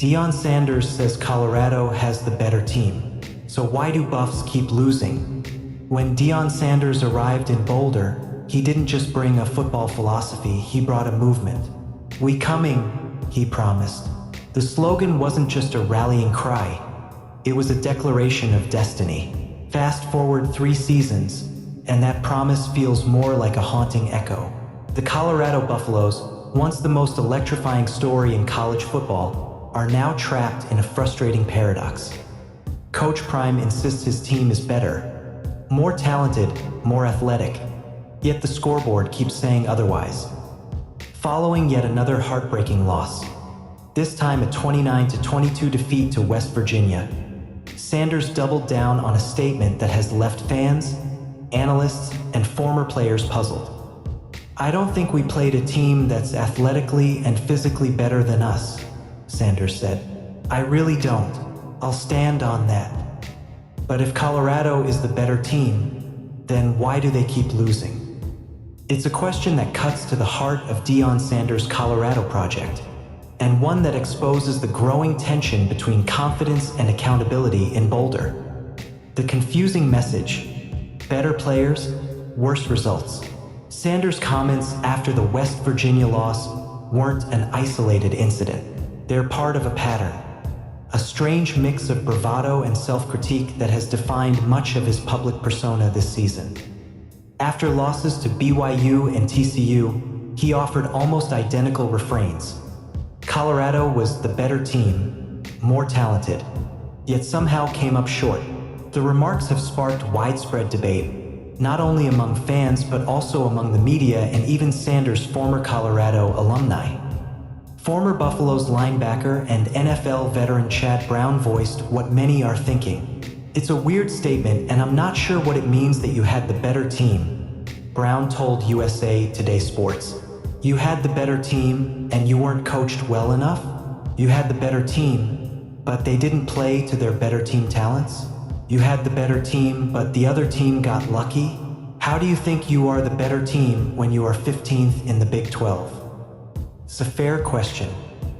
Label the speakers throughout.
Speaker 1: Deion Sanders says Colorado has the better team. So why do Buffs keep losing? When Deion Sanders arrived in Boulder, he didn't just bring a football philosophy, he brought a movement. "We coming," he promised. The slogan wasn't just a rallying cry. It was a declaration of destiny. Fast forward 3 seasons, and that promise feels more like a haunting echo. The Colorado Buffaloes, once the most electrifying story in college football, are now trapped in a frustrating paradox. Coach Prime insists his team is better, more talented, more athletic, yet the scoreboard keeps saying otherwise. Following yet another heartbreaking loss, this time a 29-22 defeat to West Virginia, Sanders doubled down on a statement that has left fans, analysts, and former players puzzled. "I don't think we played a team that's athletically and physically better than us," Sanders said. "I really don't. I'll stand on that. But if Colorado is the better team, then why do they keep losing?" It's a question that cuts to the heart of Deion Sanders' Colorado project, and one that exposes the growing tension between confidence and accountability in Boulder. The confusing message: better players, worse results. Sanders' comments after the West Virginia loss weren't an isolated incident. They're part of a pattern, a strange mix of bravado and self-critique that has defined much of his public persona this season. After losses to BYU and TCU, he offered almost identical refrains. Colorado was the better team, more talented, yet somehow came up short. The remarks have sparked widespread debate, not only among fans but also among the media and even Sanders' former Colorado alumni. Former Buffaloes linebacker and NFL veteran Chad Brown voiced what many are thinking. "It's a weird statement and I'm not sure what it means that you had the better team," Brown told USA Today Sports. "You had the better team and you weren't coached well enough? You had the better team, but they didn't play to their better team talents? You had the better team, but the other team got lucky? How do you think you are the better team when you are 15th in the Big 12? It's a fair question.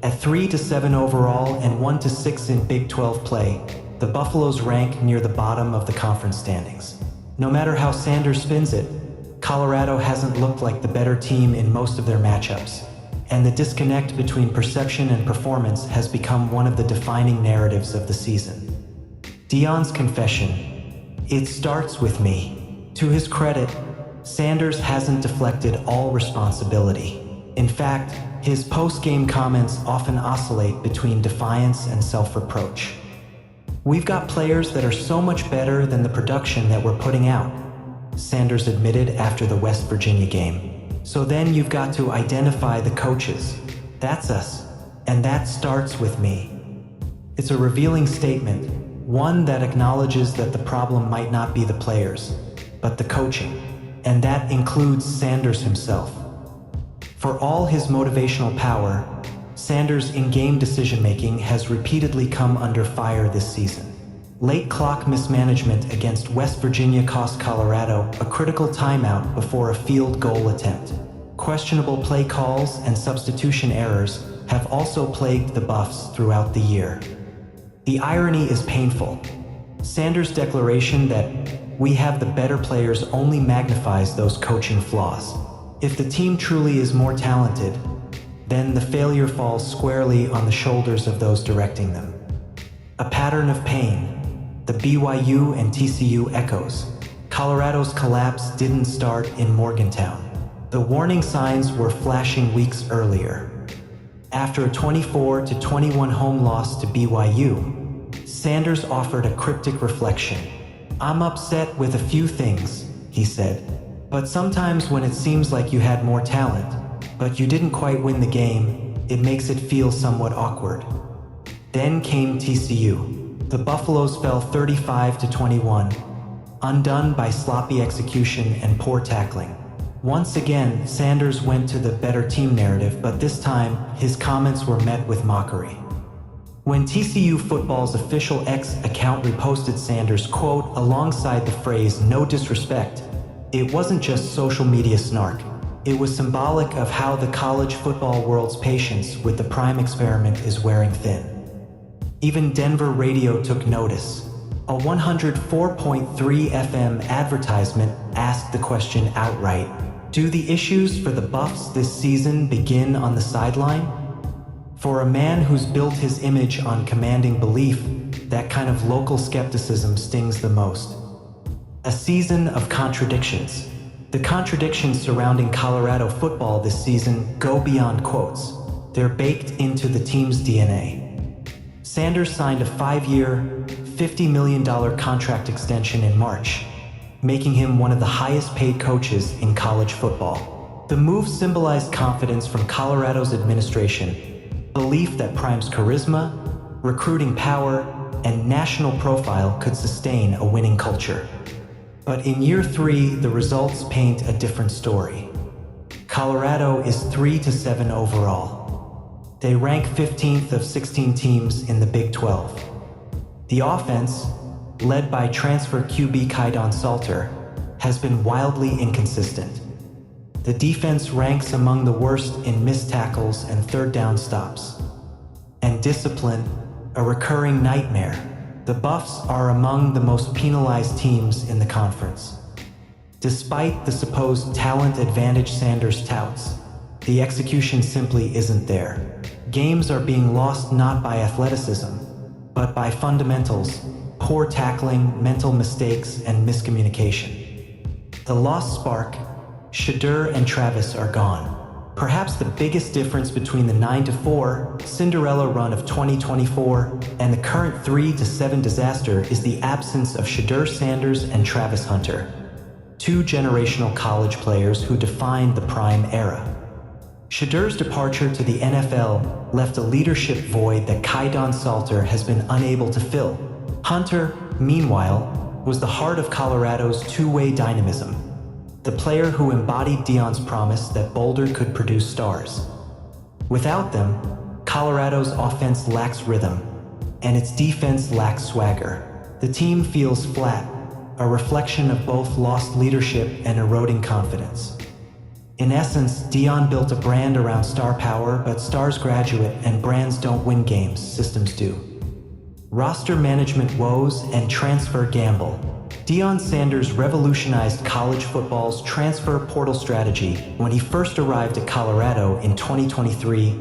Speaker 1: At 3-7 overall and 1-6 in Big 12 play, the Buffaloes rank near the bottom of the conference standings. No matter how Sanders spins it, Colorado hasn't looked like the better team in most of their matchups, and the disconnect between perception and performance has become one of the defining narratives of the season. Deion's confession: "It starts with me." To his credit, Sanders hasn't deflected all responsibility. In fact, his post-game comments often oscillate between defiance and self-reproach. "We've got players that are so much better than the production that we're putting out," Sanders admitted after the West Virginia game. "So then you've got to identify the coaches. That's us, and that starts with me." It's a revealing statement, one that acknowledges that the problem might not be the players, but the coaching, and that includes Sanders himself. For all his motivational power, Sanders' in-game decision-making has repeatedly come under fire this season. Late clock mismanagement against West Virginia cost Colorado a critical timeout before a field goal attempt. Questionable play calls and substitution errors have also plagued the Buffs throughout the year. The irony is painful. Sanders' declaration that "we have the better players" only magnifies those coaching flaws. If the team truly is more talented, then the failure falls squarely on the shoulders of those directing them. A pattern of pain. The BYU and TCU echoes. Colorado's collapse didn't start in Morgantown. The warning signs were flashing weeks earlier. After a 24-21 home loss to BYU, Sanders offered a cryptic reflection. "I'm upset with a few things," he said, "but sometimes when it seems like you had more talent, but you didn't quite win the game, it makes it feel somewhat awkward." Then came TCU. The Buffaloes fell 35-21, undone by sloppy execution and poor tackling. Once again, Sanders went to the better team narrative, but this time, his comments were met with mockery. When TCU football's official X account reposted Sanders' quote alongside the phrase "no disrespect," it wasn't just social media snark. It was symbolic of how the college football world's patience with the Prime experiment is wearing thin. Even Denver radio took notice. A 104.3 FM advertisement asked the question outright: do the issues for the Buffs this season begin on the sideline? For a man who's built his image on commanding belief, that kind of local skepticism stings the most. A season of contradictions. The contradictions surrounding Colorado football this season go beyond quotes. They're baked into the team's DNA. Sanders signed a 5-year, $50 million contract extension in March, making him one of the highest-paid coaches in college football. The move symbolized confidence from Colorado's administration, belief that Prime's charisma, recruiting power, and national profile could sustain a winning culture. But in year 3, the results paint a different story. Colorado is 3-7 overall. They rank 15th of 16 teams in the Big 12. The offense, led by transfer QB Deion Salter, has been wildly inconsistent. The defense ranks among the worst in missed tackles and third down stops. And discipline, a recurring nightmare. The Buffs are among the most penalized teams in the conference. Despite the supposed talent advantage Sanders touts, the execution simply isn't there. Games are being lost not by athleticism, but by fundamentals, poor tackling, mental mistakes, and miscommunication. The lost spark, Shadur and Travis are gone. Perhaps the biggest difference between the 9-4 Cinderella run of 2024 and the current 3-7 disaster is the absence of Shadur Sanders and Travis Hunter, two generational college players who defined the Prime era. Shadur's departure to the NFL left a leadership void that Deion Salter has been unable to fill. Hunter, meanwhile, was the heart of Colorado's two-way dynamism, the player who embodied Deion's promise that Boulder could produce stars. Without them, Colorado's offense lacks rhythm, and its defense lacks swagger. The team feels flat, a reflection of both lost leadership and eroding confidence. In essence, Deion built a brand around star power, but stars graduate and brands don't win games, systems do. Roster management woes and transfer gamble. Deion Sanders revolutionized college football's transfer portal strategy when he first arrived at Colorado in 2023,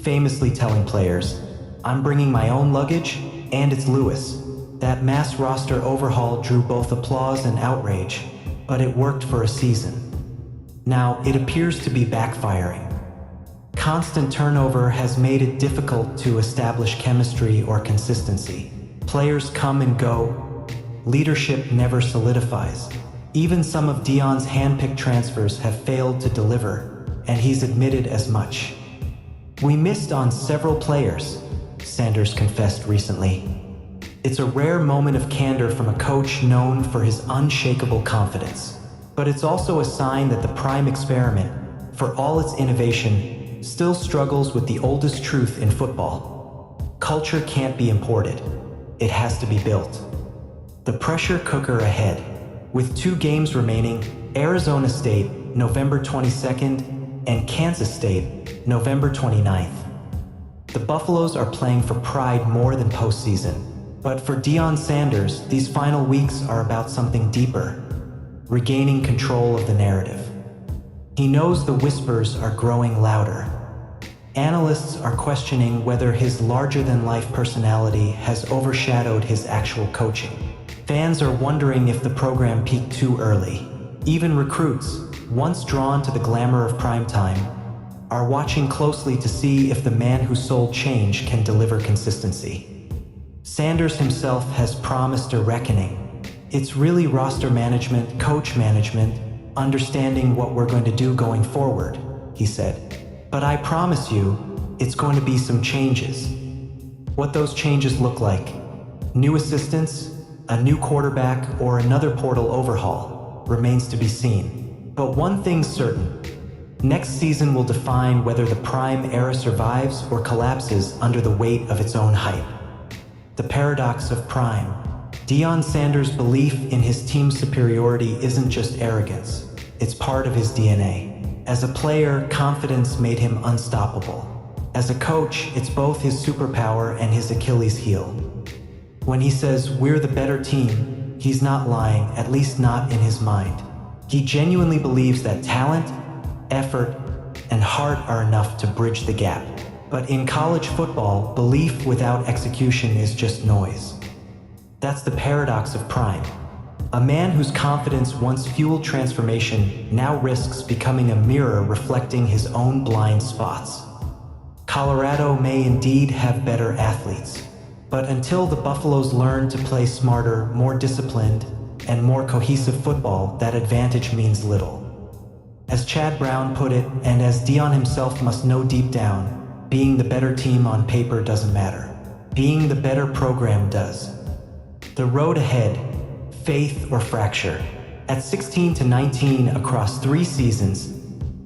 Speaker 1: famously telling players, "I'm bringing my own luggage, and it's Lewis." That mass roster overhaul drew both applause and outrage, but it worked for a season. Now, it appears to be backfiring. Constant turnover has made it difficult to establish chemistry or consistency. Players come and go. Leadership never solidifies. Even some of Deion's hand-picked transfers have failed to deliver, and he's admitted as much. "We missed on several players," Sanders confessed recently. It's a rare moment of candor from a coach known for his unshakable confidence. But it's also a sign that the Prime experiment, for all its innovation, still struggles with the oldest truth in football. Culture can't be imported. It has to be built. The pressure cooker ahead. With 2 games remaining, Arizona State, November 22nd, and Kansas State, November 29th. The Buffaloes are playing for pride more than postseason. But for Deion Sanders, these final weeks are about something deeper. Regaining control of the narrative. He knows the whispers are growing louder. Analysts are questioning whether his larger-than-life personality has overshadowed his actual coaching. Fans are wondering if the program peaked too early. Even recruits, once drawn to the glamour of primetime, are watching closely to see if the man who sold change can deliver consistency. Sanders himself has promised a reckoning. It's really roster management, coach management, understanding what we're going to do going forward, he said. But I promise you, it's going to be some changes. What those changes look like, new assistants, a new quarterback, or another portal overhaul, remains to be seen. But one thing's certain. Next season will define whether the Prime era survives or collapses under the weight of its own hype. The paradox of Prime. Deion Sanders' belief in his team's superiority isn't just arrogance, it's part of his DNA. As a player, confidence made him unstoppable. As a coach, it's both his superpower and his Achilles heel. When he says, "We're the better team," he's not lying, at least not in his mind. He genuinely believes that talent, effort, and heart are enough to bridge the gap. But in college football, belief without execution is just noise. That's the paradox of prime. A man whose confidence once fueled transformation now risks becoming a mirror reflecting his own blind spots. Colorado may indeed have better athletes, but until the Buffaloes learn to play smarter, more disciplined, and more cohesive football, that advantage means little. As Chad Brown put it, and as Deion himself must know deep down, being the better team on paper doesn't matter. Being the better program does. The road ahead, faith or fracture. At 16 to 19 across 3 seasons,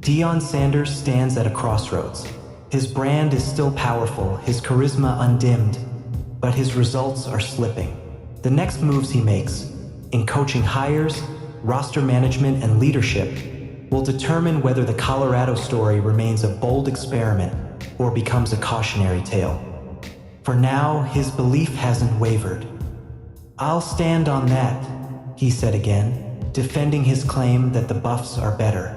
Speaker 1: Deion Sanders stands at a crossroads. His brand is still powerful, his charisma undimmed, but his results are slipping. The next moves he makes, in coaching hires, roster management, and leadership, will determine whether the Colorado story remains a bold experiment or becomes a cautionary tale. For now, his belief hasn't wavered. "I'll stand on that," he said again, defending his claim that the Buffs are better.